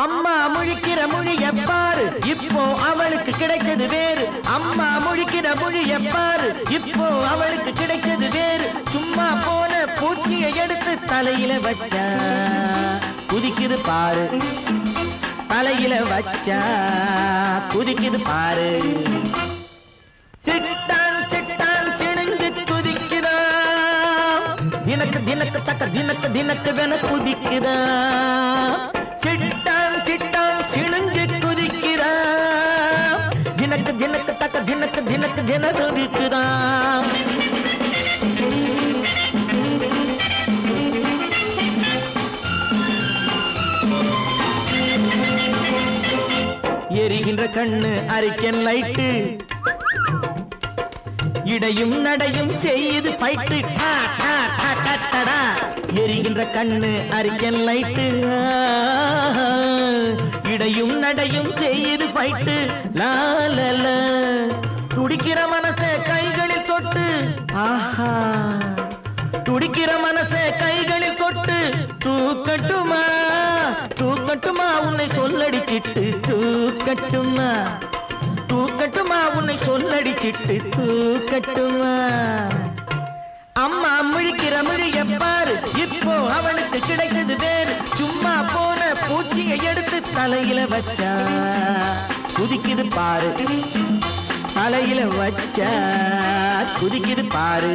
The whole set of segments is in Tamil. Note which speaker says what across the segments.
Speaker 1: அம்மா முழிக்கிற மொழிய பாரு, இப்போ அவளுக்கு கிடைச்சது வேறு. அம்மா முழிக்கிற மொழிய பாரு, இப்போ அவளுக்கு கிடைச்சது வேறு. சும்மா போன பூச்சியை எடுத்து தலையில வச்சா குதிக்குது பாரு, தலையில வச்சா குதிக்குது பாரு. சிட்டான் சிட்டான் சிணுங்கு குதிக்குதான், தினக்கு தினக்கு தக்க தினக்கு தினக்கு வென குதிக்குதான். சிட்டான் சிட்டான் சிணுங்கு குதிக்குதான், தினக்கு தினக்கு தக்க தினக்கு தினக்கு தின குதிக்குதான். எரிகின்ற கண்ணு அரிக்கன் லைட்டு, இடையும் நடையும் செய்து பைட்டு. எரிகின்ற கண்ணு அரிக்கன் லைட்டு, இடையும் நடையும் செய்து பைட்டு. லாலல துடிக்கிற மனச கைகளில் தொட்டு, ஆஹா துடிக்கிற மனச கைகளில் தொட்டு. தூக்கட்டுமா தூக்கட்டுமா உன்னை சொல்லடிச்சிட்டு, தூக்கட்டுமா தூக்கட்டுமா உன்னை சொல்லடிச்சிட்டு, தூக்கட்டுமா. அம்மா முழிக்கிற மொழிய பாரு, இப்போ அவனுக்கு கிடைச்சது வேறு. சும்மா போன பூச்சியை எடுத்து தலையில வச்சா குதிக்குது பாரு, தலையில வச்சா குதிக்குது பாரு.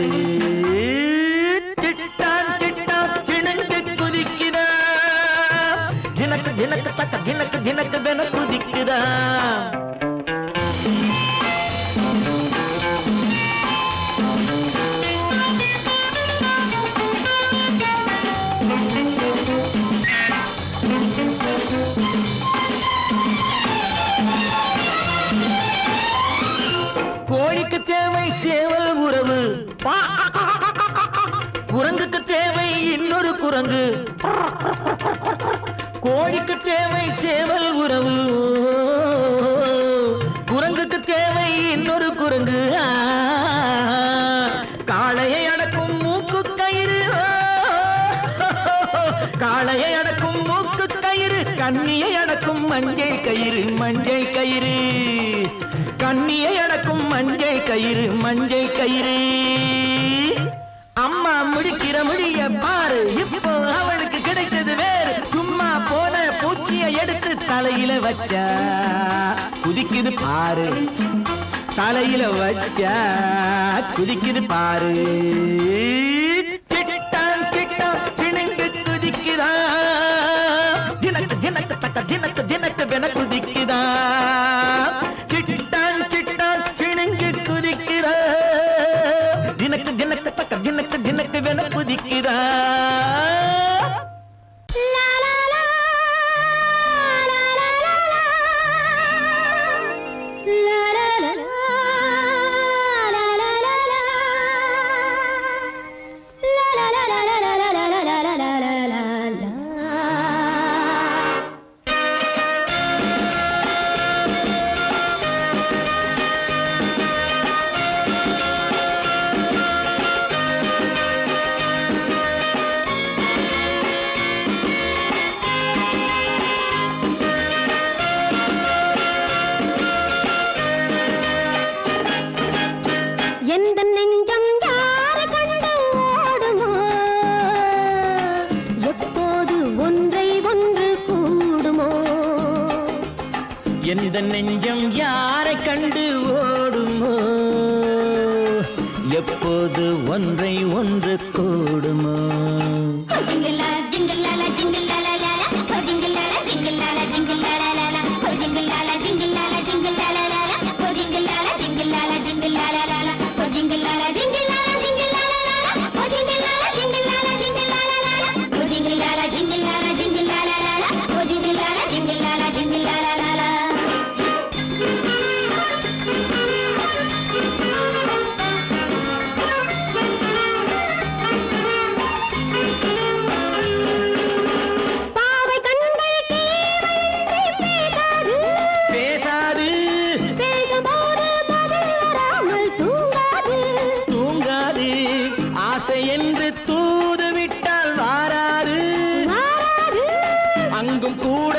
Speaker 1: சிட்டான் சிட்டான் சிணுங்கு குதிக்குதா, தினக்கு தினக்கு தக்க தினக்கு தினக்கு வென குதிக்குதா. கோழிக்கு தேவை சேவல் உறவு, குரங்குக்கு தேவை இன்னொரு குரங்கு. கோழிக்கு தேவை சேவல் உறவு, குரங்குக்கு தேவை இன்னொரு குரங்கு. காளையை அடக்கும் மூக்கு கயிறு, காளையை அடக்கும் மூக்கு கயிறு. கண்ணியை அடக்கும் மஞ்சள் கயிறு, மஞ்சள் கயிறு. கண்ணியை அடக்கும் மஞ்சள் கயிறு, மஞ்சள் கயிறு. அம்மா முடிக்கிற மொழிய பாரு, இப்போ அவளுக்கு கிடைச்சது வேறு. சும்மா போன பூச்சியை எடுத்து தலையில வச்சா குதிக்குது பாரு, தலையில வச்சா குதிக்குது பாரு. சிட்டான் சிட்டான் சிணுங்கு குதிக்குதா, தினக்கு தினக்கு தக்க தினக்கு தினக்கு வென குதிக்குதா. சிட்டான் சிட்டான் சிணுங்கு குதிக்குதா, தினக்கு தினக்கு தக்க தினக்கு தினக்கு வென குதிக்குதா.
Speaker 2: எந்த நெஞ்சம் யாரை கண்டு ஓடுமோ, எப்போது ஒன்றை ஒன்று கூடுமோ.
Speaker 1: எந்த நெஞ்சம் யாரை கண்டு ஓடுமோ, எப்போது ஒன்றை ஒன்று கூடுமோ. என்று தூது விட்டால் வாராது, அங்கும் கூட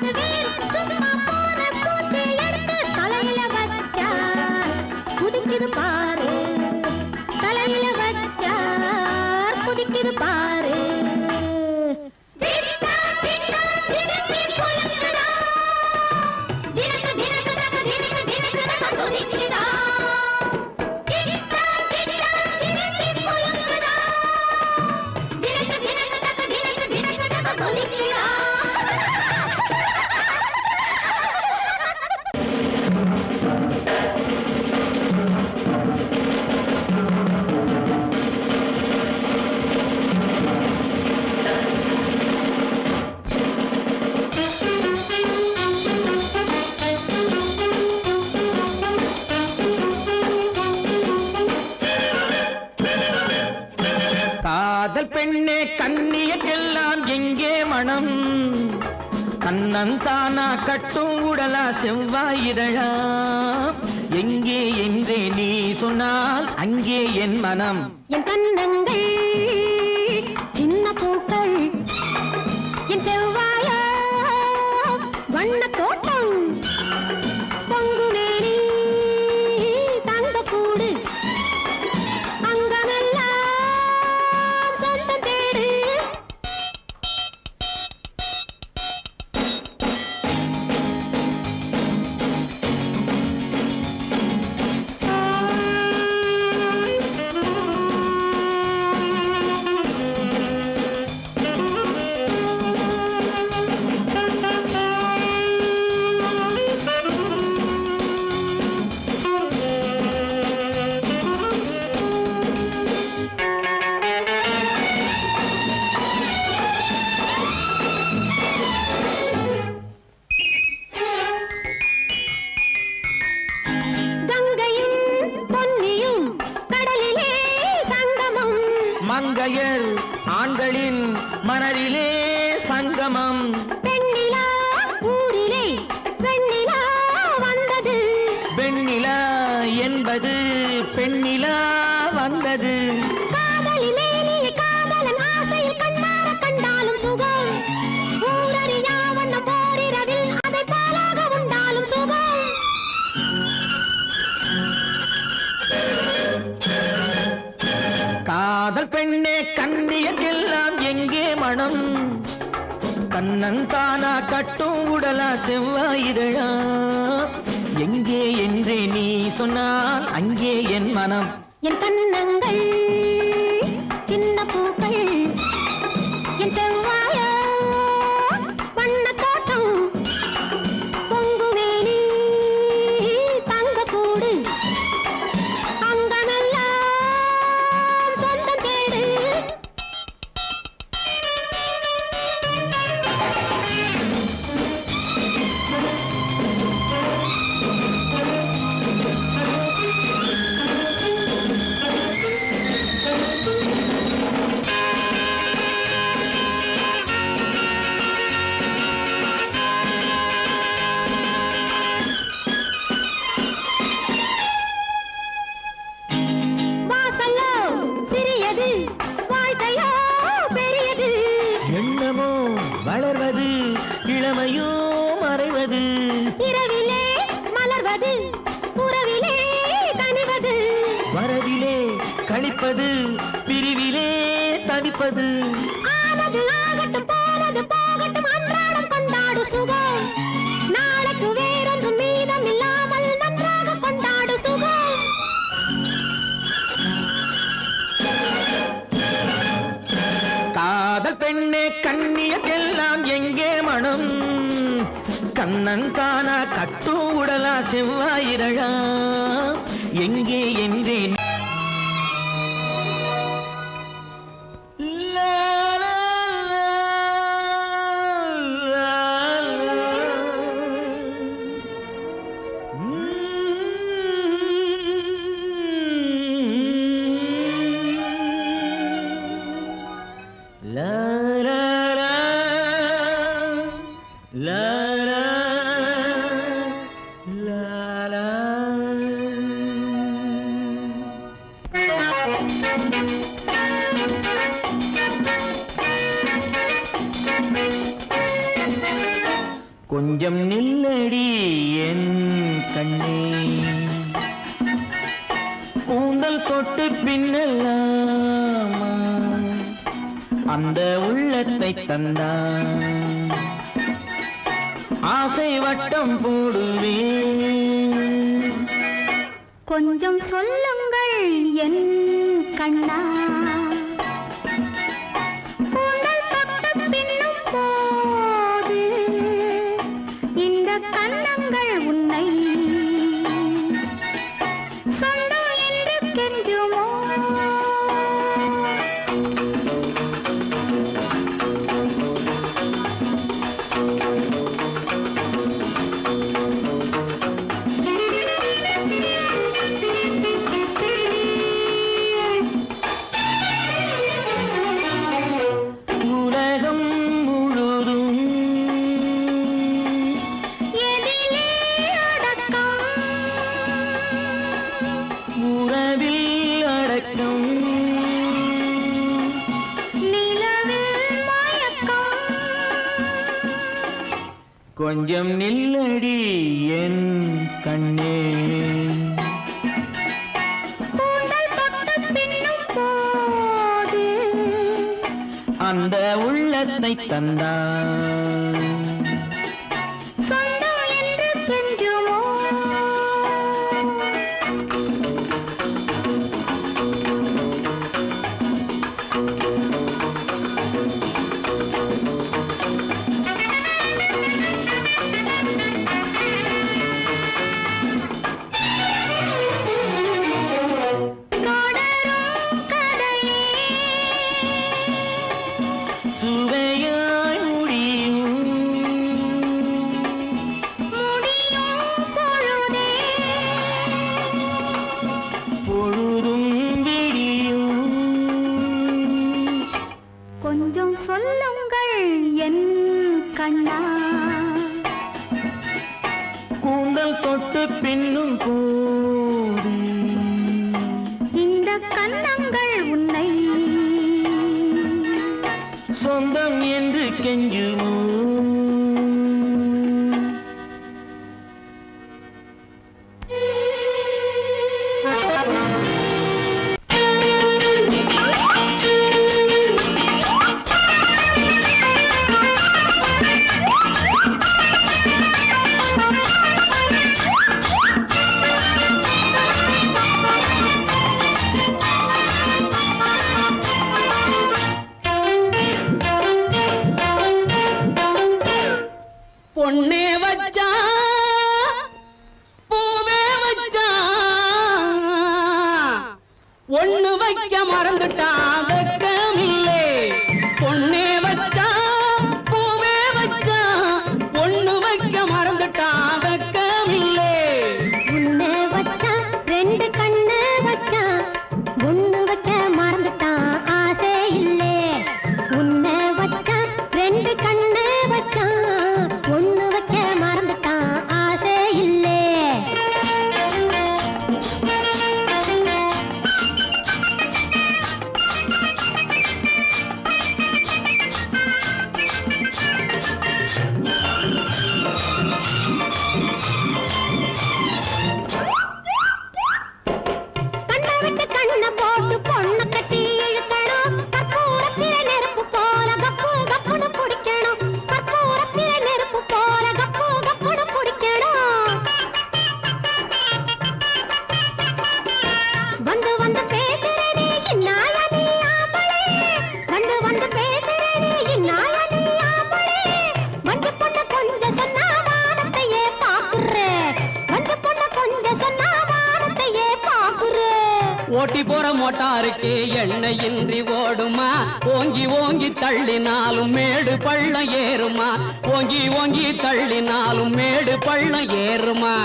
Speaker 1: கண்ணந்தானா கட்டும் உடலா செவ்வாயிதழா எங்கே என்றே நீ சொன்னால் அங்கே என் மனம்
Speaker 2: என் கண்ணங்கள் சின்ன பூக்கள் என் செவ்வாய வண்ண தோட்டம் பொங்குமேனி தங்க கூடு அங்கமெல்லாம் சொந்தம் தேடு
Speaker 1: மங்கையர் ஆண்களின் மனதிலே சங்கமம்
Speaker 2: பெண்ணிலா ஊரிலே வெண்ணிலா வந்தது
Speaker 1: வெண்ணிலா என்பது பெண்ணிலா வந்தது
Speaker 2: காதலி மேனியை காதலன் ஆசையில் கண்ணார கண்டாலும் சுகம் ஊரறியா வண்ணம் போரிரவில் அதை பாலாக உண்டாலும் சுகம்
Speaker 1: காதல் பெண்ணே கண்ணியெல்லாம் எங்கே மனம் கண்ணந்தானா கட்டும் உடலா செவ்வாயிதழா எங்கே என்றே நீ சொன்னால் அங்கே என் மனம்
Speaker 2: என் கண்ணங்கள் சின்ன பூக்கள் என் செவ்வாய வண்ண தோட்டம் பொங்குமேனி தங்க கூடு அங்கமெல்லாம் சொந்தம் தேடு வாசல்லோ சிறியது வாழ்க்கையோ பெரியது
Speaker 1: எண்ணமோ வளர்வது இளமையோ மறைவது
Speaker 2: இரவிலே மலர்வது உறவிலே கனிவது
Speaker 1: வரவிலே கழிப்பது பிரிவிலே தனிப்பது
Speaker 2: ஆனது ஆகட்டும் போனது போகட்டும் அன்றாடம் கொண்டாடு சுகம் நாளைக்கு வேறொன்றும் மீதம் இல்லாமல் நன்றாக கொண்டாடு சுகம்
Speaker 1: காதல் பெண்ணே கண்ணியெல்லாம் எங்கே மனம் கண்ணந்தானா கட்டும் உடலா செவ்வாயிரழா எங்கே என்றே கொஞ்சம் நில்லடி என் கண்ணே கூந்தல் தொட்டு பின்னலாமா அந்த உள்ளத்தை தந்தான் ஆசை வட்டம் போடுவேன்
Speaker 2: கொஞ்சம் சொல்லுங்கள் என் கண்ணா கூந்தல் தொட்டு பின்னும் போது இந்த கன்னங்கள் உன்னை சொந்தம் என்று கெஞ்சுமோ
Speaker 1: கொஞ்சம் நில்லடி என் கண்ணே.
Speaker 2: கூந்தல் தொட்டு பின்னும் போது
Speaker 1: அந்த உள்ளத்தை தந்தான்
Speaker 2: சொந்தம் என்று கெஞ்சுமோ. தொடரும் கதையே
Speaker 1: சுவையாய் முடியும்
Speaker 2: முடியும் பொழுதே
Speaker 1: பொழுதும் விடியும்.
Speaker 2: கொஞ்சம் சொல்லுங்கள் என் கண்ணா.
Speaker 1: கூந்தல் தொட்டு பின்னும் போது
Speaker 2: இந்த கன்னங்கள் உன்னை
Speaker 1: சொந்தம் என்று கெஞ்சுமோ.
Speaker 3: பொன்னே வச்சான் பூவே வச்சான் ஒண்ணு வைக்க மறந்துட்டான் வெக்கமில்லே. பொன்னே வச்சான் பூவே வச்சான் ஒண்ணு வைக்க மறந்துட்டான் வெக்கமில்லே.
Speaker 2: உன்னை வச்சா ரெண்டு கண்ணு வச்சா ஒண்ணு வைக்க மறந்துட்டான் ஆசை இல்லே. உன்னை வச்சா ரெண்டு கண்ணு வச்சா ஒண்ணு வைக்க மறந்துட்டான் ஆசை இல்லே. கண்ணை விட்டு கண்ணை போட்டு பொண்ணை கட்டி இழுக்கணும். கற்பூரத்திலே நெருப்பு போல கப்பு கப்புன்னு பிடிக்கணும். கற்பூரத்திலே நெருப்பு போல கப்பு கப்புன்னு பிடிக்கணும். வந்து வந்து பேசுறேனே இந்நாள நீ ஆம்பளே. வந்து வந்து பேசுறேனே இந்நாள நீ ஆம்பளே. வந்து பொண்ணு கொஞ்சம் சொன்னா வானத்தையே பாக்குற. வந்து பொண்ணு கொஞ்சம் சொன்னா வானத்தையே பாக்குற.
Speaker 3: ஓட்டி போற மோட்டாருக்கு எண்ணெயின்றி ஓடுமா? ஓங்கி ஓங்கி தள்ளினாலும் மேடு பள்ளம் ஏறுமா? ஓங்கி ஓங்கி தள்ளினாலும் மேடு பள்ளம் ஏறுமா?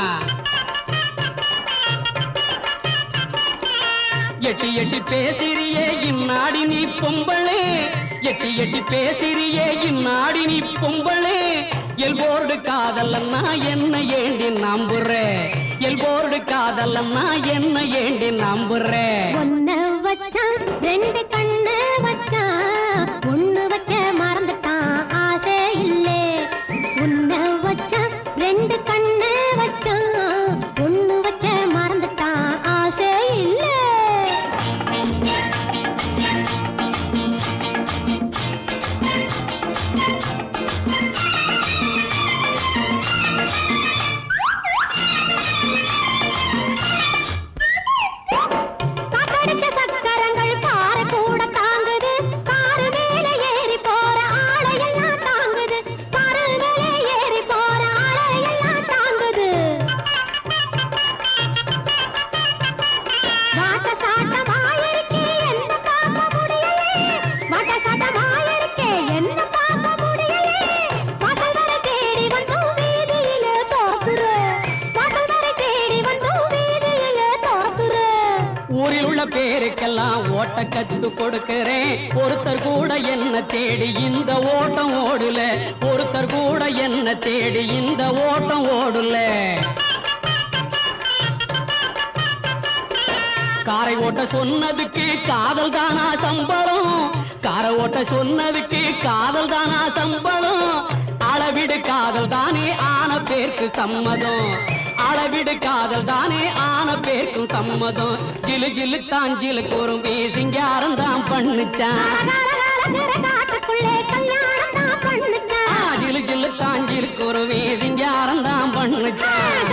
Speaker 3: எட்டி எட்டி பேசிறியே இந்நாடி நீ பொம்பளே. எட்டி எட்டி பேசிறியே இந்நாடி நீ பொம்பளே. எல்போர்டு காதலன்னா என்ன ஏண்டி நம்புற? எல்போர்டு காதலன்னா என்ன ஏண்டி நம்புற?
Speaker 2: ஒன்ன வச்சா ரெண்டு கண்ணு வச்சா ஒண்ணு வைக்க மறந்துட்டான் ஆசை இல்லே. உன்னை வச்சா ரெண்டு கண்ணு வச்சா ஒண்ணு வைக்க மறந்துட்டான் ஆசை இல்லே. காத்தடிச்ச சக்கரங்கள் பாறை கூட தாங்குது. காரு மேலே ஏறி போற ஆளையெல்லாம் தாங்குது. காரு மேலே ஏறி போற ஆளையெல்லாம் தாங்குது. வாட்ட சாட்டமாயிருக்கே என்ன பார்க்க முடியலே. வாட்ட சாட்டமாயிருக்கே என்ன பார்க்க முடியலே. வாசல் வரை தேடி வந்தோம் வீதியிலே தோக்குற. வாசல் வரை தேடி வந்தோம் வீதியிலே தோக்குற.
Speaker 3: ஊரில் உள்ள பேருக்கெல்லாம் ஓட்ட கத்து கொடுக்கிறேன். ஒருத்தர் கூட என்ன தேடி இந்த ஓட்டம் ஓடுல. ஒருத்தர் கூட என்ன தேடி இந்த ஓட்டம் ஓடுல. காரை ஓட்ட சொன்னதுக்கு காதல் தானா சம்பளம்? காரை ஓட்ட சொன்னதுக்கு காதல் தானா சம்பளம்? அளவிடு காதல் தானே பேருக்கு சம்மதம் அளவிடு காதல் தானே ஆன பேருக்கும் சம்மதம் ஜிலு ஜிலு தான் ஜிலு குறும்பி சிங்காரம் தான் பண்ணுச்சான்
Speaker 2: காட்டுக்குள்ளே கல்யாணம் தான் பண்ணுச்சான்
Speaker 3: ஜிலு ஜிலு தான் ஜிலு குறும்பி சிங்காரம் தான் பண்ணுச்சான்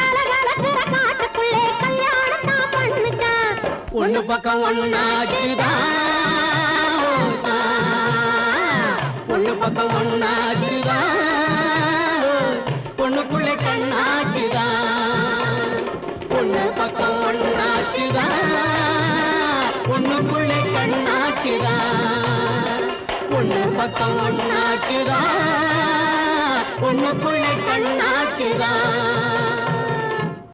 Speaker 2: காட்டுக்குள்ளே கல்யாணம் தான் பண்ணுச்சான்
Speaker 3: ஒண்ணு பக்கம் ஒண்ணாச்சுதான் ஒண்ணு பக்கம் ஒண்ணாச்சுதான் பொண்ணுக்குள்ளே கண்ணாச்சுதான் ஒண்ணு பக்கம் ஒண்ணாச்சுதான் பொண்ணுக்குள்ளே கண்ணாச்சுதான் ஒண்ணு பக்கம் ஒண்ணாச்சுதான் பொண்ணுக்குள்ளே கண்ணாச்சுதான்